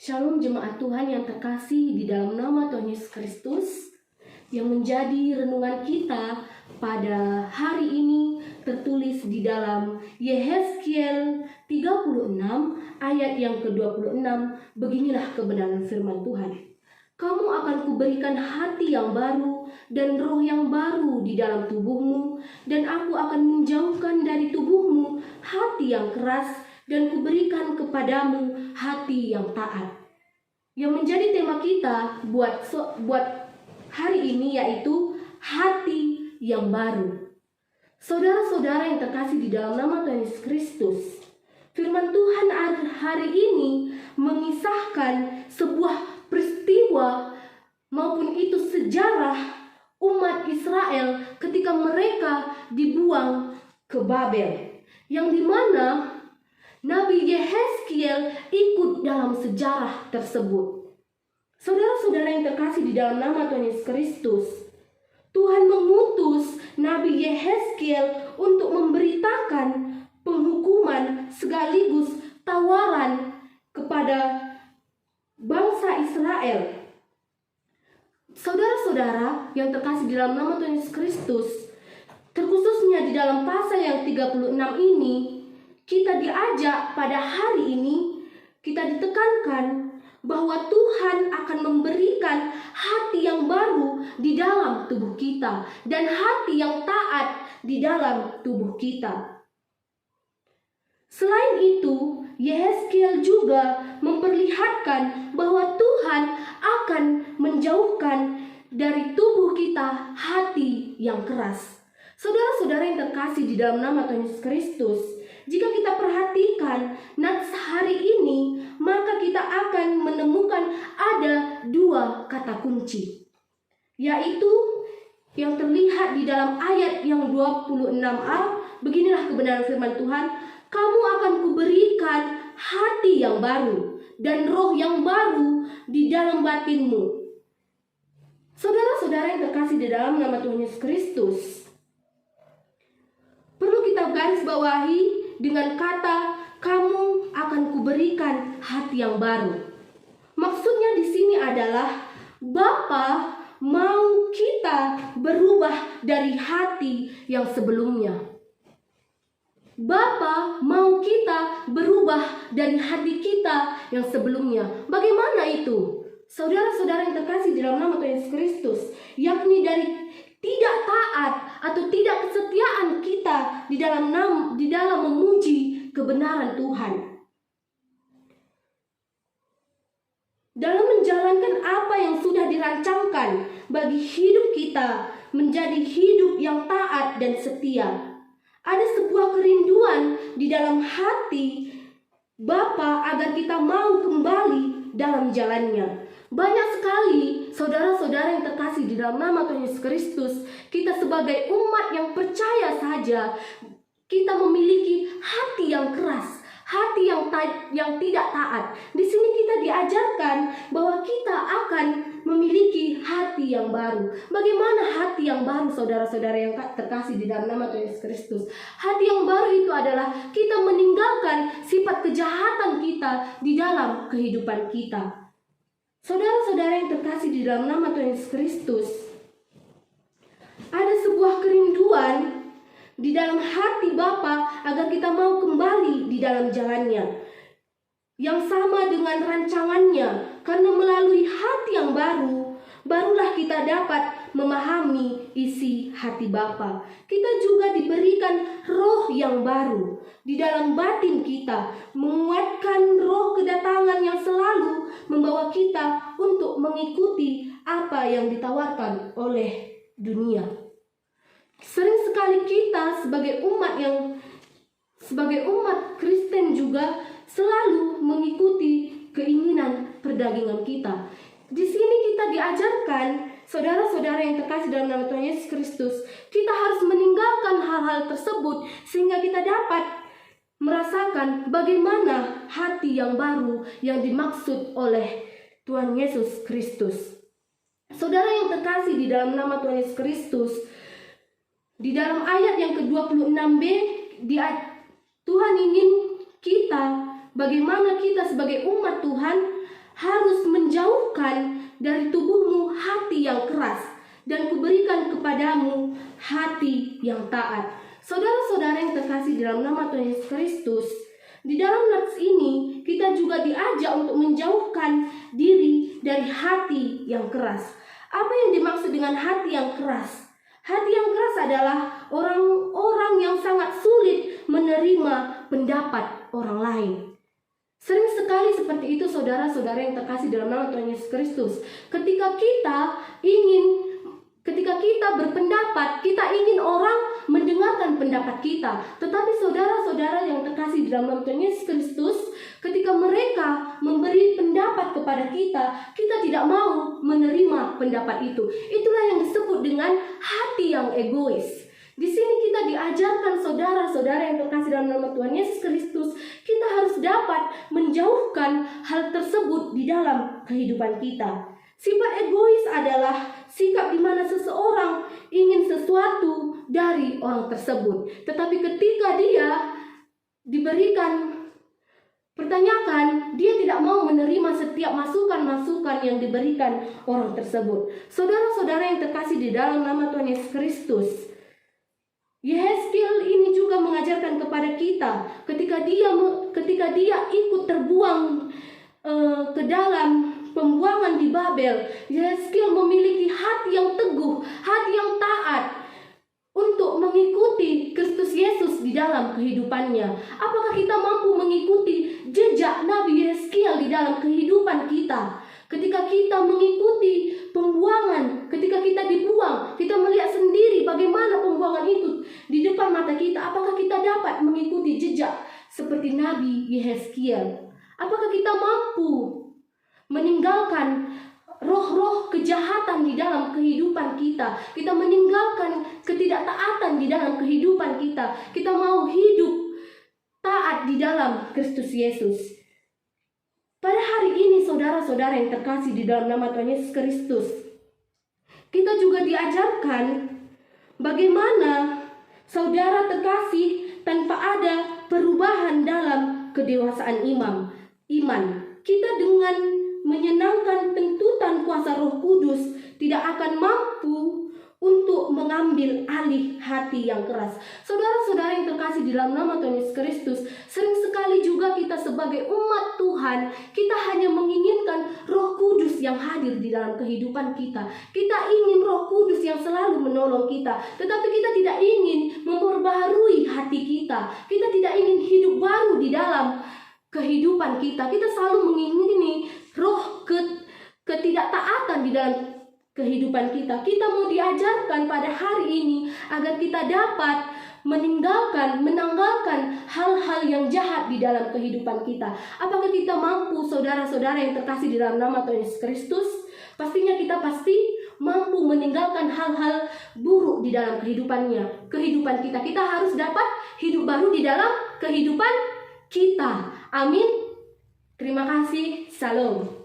Shalom jemaat Tuhan yang terkasih di dalam nama Tuhan Yesus Kristus, yang menjadi renungan kita pada hari ini tertulis di dalam Yehezkiel 36 ayat yang ke-26. Beginilah kebenaran firman Tuhan. Kamu akan kuberikan hati yang baru dan roh yang baru di dalam tubuhmu, dan aku akan menjauhkan dari tubuhmu hati yang keras dan kuberikan kepadamu hati yang taat. Yang menjadi tema kita buat hari ini yaitu hati yang baru. Saudara-saudara yang terkasih di dalam nama Tuhan Yesus Kristus, firman Tuhan hari ini mengisahkan sebuah peristiwa maupun itu sejarah umat Israel ketika mereka dibuang ke Babel, yang dimana Nabi Yehezkiel ikut dalam sejarah tersebut. Saudara-saudara yang terkasih di dalam nama Tuhan Yesus Kristus, Tuhan mengutus Nabi Yehezkiel untuk memberitakan penghukuman sekaligus tawaran kepada bangsa Israel. Saudara-saudara yang terkasih di dalam nama Tuhan Yesus Kristus, terkhususnya di dalam pasal yang 36 ini, kita diajak pada hari ini, kita ditekankan bahwa Tuhan akan memberikan hati yang baru di dalam tubuh kita dan hati yang taat di dalam tubuh kita. Selain itu, Yehezkiel juga memperlihatkan bahwa Tuhan akan menjauhkan dari tubuh kita hati yang keras. Saudara-saudara yang terkasih di dalam nama Tuhan Yesus Kristus, jika kita perhatikan nats hari ini, maka kita akan menemukan ada dua kata kunci, yaitu yang terlihat di dalam ayat yang 26a. Beginilah kebenaran firman Tuhan, kamu akan kuberikan hati yang baru dan roh yang baru di dalam batinmu. Saudara-saudara yang terkasih di dalam nama Tuhan Yesus Kristus, perlu kita garis bawahi dengan kata kamu akan kuberikan hati yang baru. Maksudnya di sini adalah Bapa mau kita berubah dari hati yang sebelumnya. Bapa mau kita berubah dari hati kita yang sebelumnya. Bagaimana itu? Saudara-saudara yang terkasih di dalam nama Tuhan Yesus Kristus, yakni dari tidak taat atau tidak kesetiaan kita di dalam memuji kebenaran Tuhan, dalam menjalankan apa yang sudah dirancangkan bagi hidup kita menjadi hidup yang taat dan setia. Ada sebuah kerinduan di dalam hati Bapa agar kita mau kembali dalam jalannya. Banyak sekali saudara-saudara yang terkasih di dalam nama Tuhan Yesus Kristus, kita sebagai umat yang percaya saja, kita memiliki hati yang keras, hati yang tidak taat. Di sini kita diajarkan bahwa kita akan memiliki hati yang baru. Bagaimana hati yang baru, saudara-saudara yang terkasih di dalam nama Tuhan Yesus Kristus? Hati yang baru itu adalah kita meninggalkan sifat kejahatan kita di dalam kehidupan kita. Saudara-saudara yang terkasih di dalam nama Tuhan Yesus Kristus, ada sebuah kerinduan di dalam hati Bapa agar kita mau kembali di dalam jalannya yang sama dengan rancangannya, karena melalui hati yang baru, barulah kita dapat memahami isi hati Bapa. Kita juga diberikan roh yang baru di dalam batin kita, menguatkan roh kedatangan yang selalu membawa kita untuk mengikuti apa yang ditawarkan oleh dunia. Sering sekali kita sebagai umat Kristen juga selalu mengikuti keinginan perdagangan kita. Di sini kita diajarkan, saudara-saudara yang terkasih dalam nama Tuhan Yesus Kristus, kita harus meninggalkan hal-hal tersebut sehingga kita dapat merasakan bagaimana hati yang baru yang dimaksud oleh Tuhan Yesus Kristus. Saudara yang terkasih di dalam nama Tuhan Yesus Kristus, di dalam ayat yang ke-26b, Tuhan ingin kita, bagaimana kita sebagai umat Tuhan harus menjauhkan dari tubuhmu hati yang keras, dan kuberikan kepadamu hati yang taat. Saudara-saudara yang terkasih dalam nama Tuhan Yesus Kristus, di dalam nats ini kita juga diajak untuk menjauhkan diri dari hati yang keras. Apa yang dimaksud dengan hati yang keras? Hati yang keras adalah orang-orang yang sangat sulit menerima pendapat orang lain. Sering sekali seperti itu saudara-saudara yang terkasih dalam nama Tuhan Yesus Kristus. Ketika kita berpendapat, kita ingin orang mendengarkan pendapat kita. Tetapi saudara-saudara yang terkasih dalam nama Tuhan Yesus Kristus, ketika mereka memberi pendapat kepada kita, kita tidak mau menerima pendapat itu. Itulah yang disebut dengan hati yang egois. Di sini kita diajarkan saudara-saudara yang terkasih dalam nama Tuhan Yesus Kristus, kita harus dapat menjauhkan hal tersebut di dalam kehidupan kita. Sifat egois adalah sikap di mana seseorang ingin sesuatu dari orang tersebut, tetapi ketika dia diberikan pertanyakan, dia tidak mau menerima setiap masukan-masukan yang diberikan orang tersebut. Saudara-saudara yang terkasih di dalam nama Tuhan Yesus Kristus, Yehezkiel ini juga mengajarkan kepada kita ketika dia ikut terbuang ke dalam pembuangan di Babel, Yehezkiel memiliki hati yang teguh, hati yang taat untuk mengikuti Kristus Yesus di dalam kehidupannya. Apakah kita mampu mengikuti jejak Nabi Yehezkiel di dalam kehidupan kita? Ketika kita mengikuti pembuangan, ketika kita dibuang, kita melihat sendiri bagaimana pembuangan itu di depan mata kita. Apakah kita dapat mengikuti jejak seperti Nabi Yehezkiel? Apakah kita mampu meninggalkan roh-roh kejahatan di dalam kehidupan kita? Kita meninggalkan ketidaktaatan di dalam kehidupan kita. Kita mau hidup taat di dalam Kristus Yesus. Pada hari ini saudara-saudara yang terkasih di dalam nama Tuhan Yesus Kristus, kita juga diajarkan bagaimana saudara terkasih tanpa ada perubahan dalam kedewasaan iman. Kita dengan menyenangkan tuntutan kuasa Roh Kudus tidak akan mampu untuk mengambil alih hati yang keras. Saudara-saudara yang terkasih di dalam nama Tuhan Yesus Kristus, sering sekali juga kita sebagai umat Tuhan, kita hanya menginginkan Roh Kudus yang hadir di dalam kehidupan kita. Kita ingin Roh Kudus yang selalu menolong kita, tetapi kita tidak ingin memperbaharui hati kita. Kita tidak ingin hidup baru di dalam kehidupan kita. Kita selalu mengingini roh ketidaktaatan di dalam kehidupan kita. Kita mau diajarkan pada hari ini agar kita dapat menanggalkan hal-hal yang jahat di dalam kehidupan kita. Apakah kita mampu, saudara-saudara yang terkasih di dalam nama Tuhan Yesus Kristus? Pastinya kita pasti mampu meninggalkan hal-hal buruk di dalam kehidupan kita. Kita harus dapat hidup baru di dalam kehidupan kita. Amin. Terima kasih. Shalom.